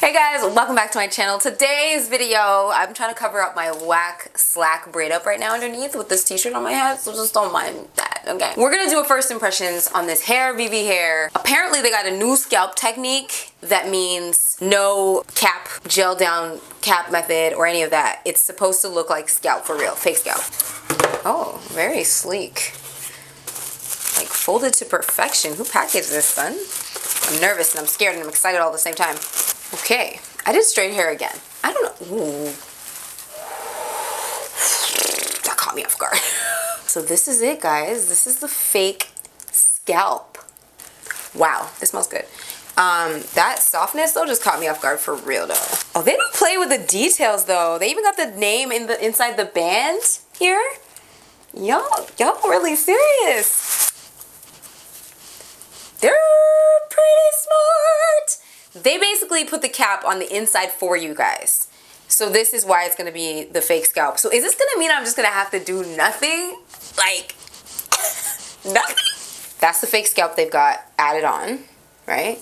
Hey guys, welcome back to my channel. Today's video, I'm trying to cover up my whack slack braid up right now underneath with this t-shirt on my head, so just don't mind that, okay? We're gonna do a first impressions on this Hairvivi hair. Apparently they got a new scalp technique that means no cap, gel down cap method or any of that. It's supposed to look like scalp for real, fake scalp. Oh, very sleek. Like folded to perfection. Who packaged this, son? I'm nervous and I'm scared and I'm excited all at the same time. Okay, I did straight hair again. I don't know. Ooh. That caught me off guard. So this is it, guys. This is the fake scalp. Wow, this smells good. That softness though just caught me off guard for real though. Oh, they don't play with the details though. They even got the name in the inside the band here. Y'all really serious. They're pretty smart. They basically put the cap on the inside for you guys. So this is why it's gonna be the fake scalp. So is this gonna mean I'm just gonna have to do nothing? Like, nothing? That's the fake scalp they've got added on, right?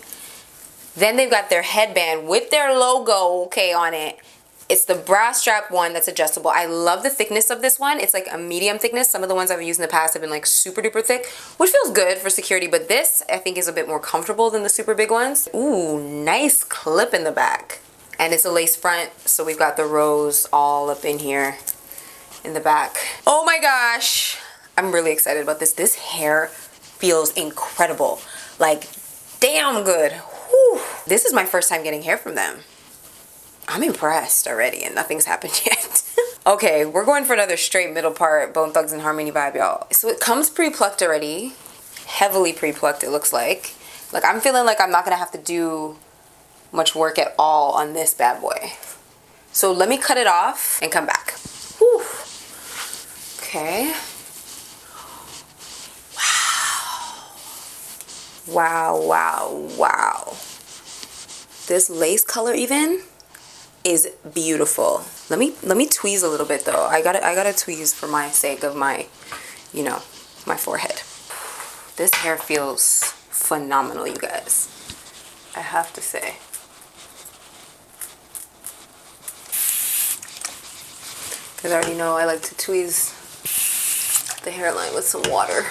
Then they've got their headband with their logo, okay, on it. It's the brass strap one that's adjustable. I love the thickness of this one. It's like a medium thickness. Some of the ones I've used in the past have been like super duper thick, which feels good for security, but this I think is a bit more comfortable than the super big ones. Ooh, nice clip in the back. And it's a lace front, so we've got the rose all up in here in the back. Oh my gosh, I'm really excited about this. This hair feels incredible. Like, damn good. Whew. This is my first time getting hair from them. I'm impressed already and nothing's happened yet. Okay, we're going for another straight middle part Bone Thugs and Harmony vibe, y'all. So it comes pre-plucked already. Heavily pre-plucked, it looks like. Like, I'm feeling like I'm not gonna have to do much work at all on this bad boy. So let me cut it off and come back. Whew. Okay. Wow. Wow, wow, wow. This lace color even is beautiful. Let me tweeze a little bit though. I gotta tweeze for my sake of my, you know, my forehead. This hair feels phenomenal, you guys. I have to say. Because I already know I like to tweeze the hairline with some water.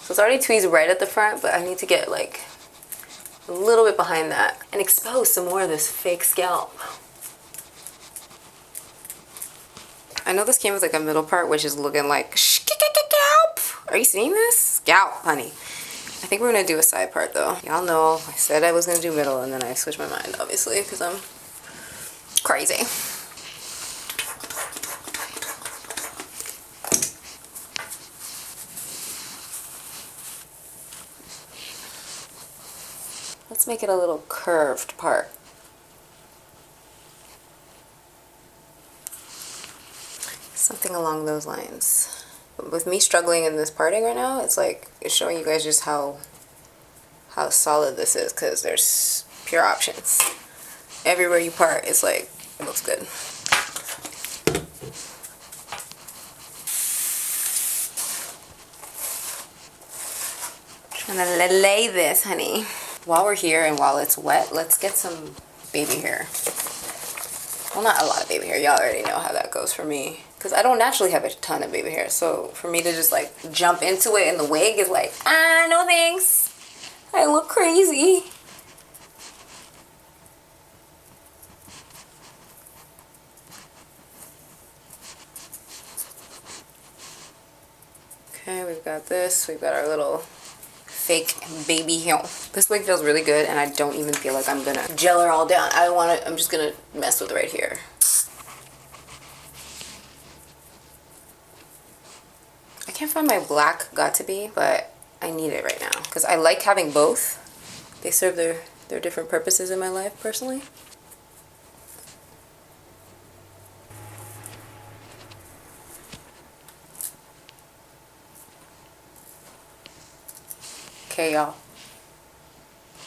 So it's already tweezed right at the front, but I need to get like a little bit behind that and expose some more of this fake scalp. I know this came with like a middle part which is looking like scalp. Are you seeing this? Scalp, honey. I think we're gonna do a side part though. Y'all know I said I was gonna do middle and then I switched my mind, obviously, because I'm crazy. Let's make it a little curved part. Something along those lines. With me struggling in this parting right now, it's like, it's showing you guys just how solid this is, because there's pure options. Everywhere you part, it's like, it looks good. Trying to lay this, honey. While we're here and while it's wet, let's get some baby hair. Well, not a lot of baby hair. Y'all already know how that goes for me. Because I don't naturally have a ton of baby hair. So for me to just like jump into it in the wig is like, no thanks. I look crazy. Okay, we've got this. We've got our little fake baby hair. This wig feels really good and I don't even feel like I'm gonna gel her all down. I don't want to, I'm just gonna mess with it right here. I can't find my black got-to-be, but I need it right now because I like having both. They serve their different purposes in my life personally. Okay, y'all.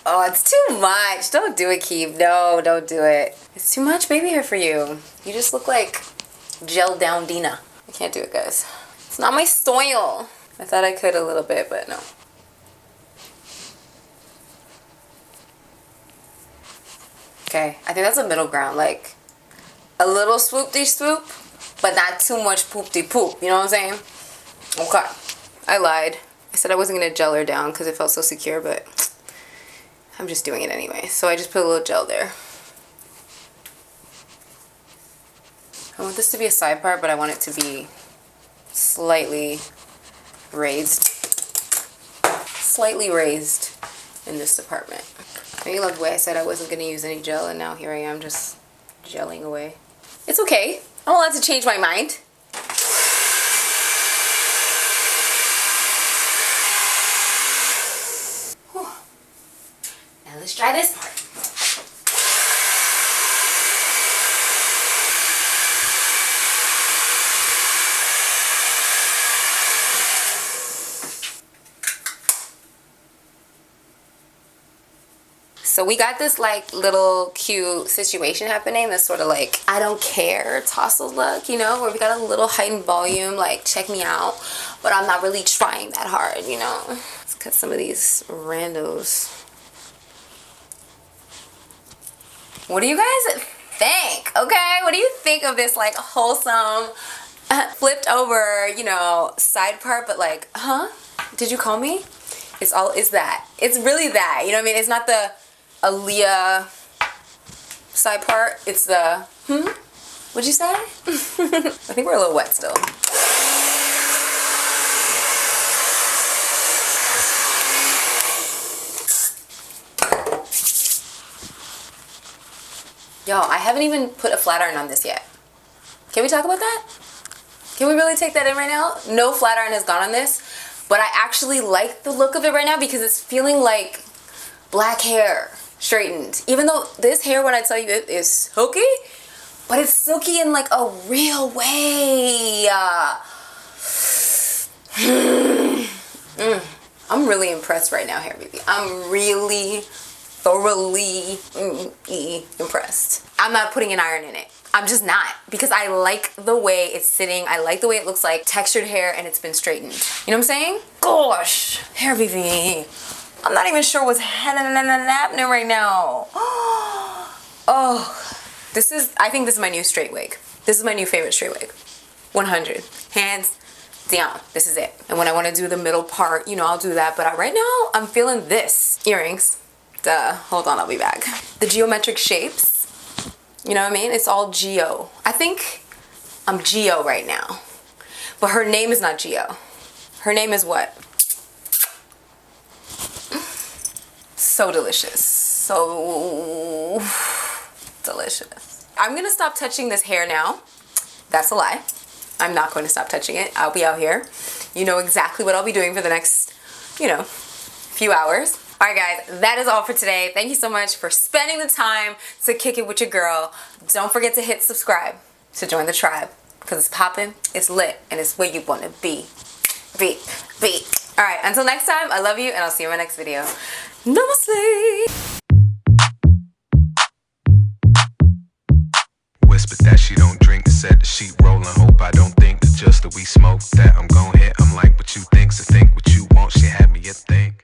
Oh, it's too much. Don't do it, Keeb. No, don't do it. It's too much baby hair for you. You just look like gel down Dina. I can't do it, guys. It's not my style. I thought I could a little bit, but no. Okay, I think that's a middle ground, like a little swoop-de-swoop, but not too much poop-de-poop, you know what I'm saying? Okay, I lied. I said I wasn't gonna gel her down because it felt so secure, but I'm just doing it anyway. So I just put a little gel there. I want this to be a side part, but I want it to be slightly raised. Slightly raised in this department. I love the way I said I wasn't going to use any gel, and now here I am just gelling away. It's okay. I'm allowed to change my mind. Whew. Now let's try this part. So we got this like little cute situation happening that's sort of like I don't care tousle look, you know, where we got a little heightened volume, like check me out, but I'm not really trying that hard, you know. Let's cut some of these randos. What do you guys think? Okay, what do you think of this like wholesome flipped over, you know, side part, but like, huh? Did you call me? It's that. It's really that, you know what I mean? It's not the Aaliyah side part. It's the, what'd you say? I think we're a little wet still. Yo, I haven't even put a flat iron on this yet. Can we talk about that? Can we really take that in right now? No flat iron has gone on this, but I actually like the look of it right now because it's feeling like black hair straightened. Even though this hair, when I tell you it is silky, but it's silky in like a real way. I'm really impressed right now, Hairvivi. I'm really thoroughly impressed. I'm not putting an iron in it. I'm just not, because I like the way it's sitting. I like the way it looks like textured hair and it's been straightened. You know what I'm saying? Gosh, Hairvivi. I'm not even sure what's happening right now. Oh, I think this is my new straight wig. This is my new favorite straight wig. 100. Hands down. This is it. And when I want to do the middle part, you know, I'll do that. But right now, I'm feeling this. Earrings. Duh. Hold on, I'll be back. The geometric shapes. You know what I mean? It's all Geo. I think I'm Geo right now. But her name is not Geo. Her name is what? So delicious. So delicious. I'm gonna stop touching this hair now. That's a lie. I'm not going to stop touching it. I'll be out here. You know exactly what I'll be doing for the next, you know, few hours. All right, guys, that is all for today. Thank you so much for spending the time to kick it with your girl. Don't forget to hit subscribe to join the tribe, because it's popping, it's lit, and it's where you want to be. All right, until next time, I love you, and I'll see you in my next video. Namaste. Whisper that she don't drink, set the sheet rolling. Hope I don't think that just that we smoke that I'm gon' hit. I'm like what you think, so think what you want. She had me a think.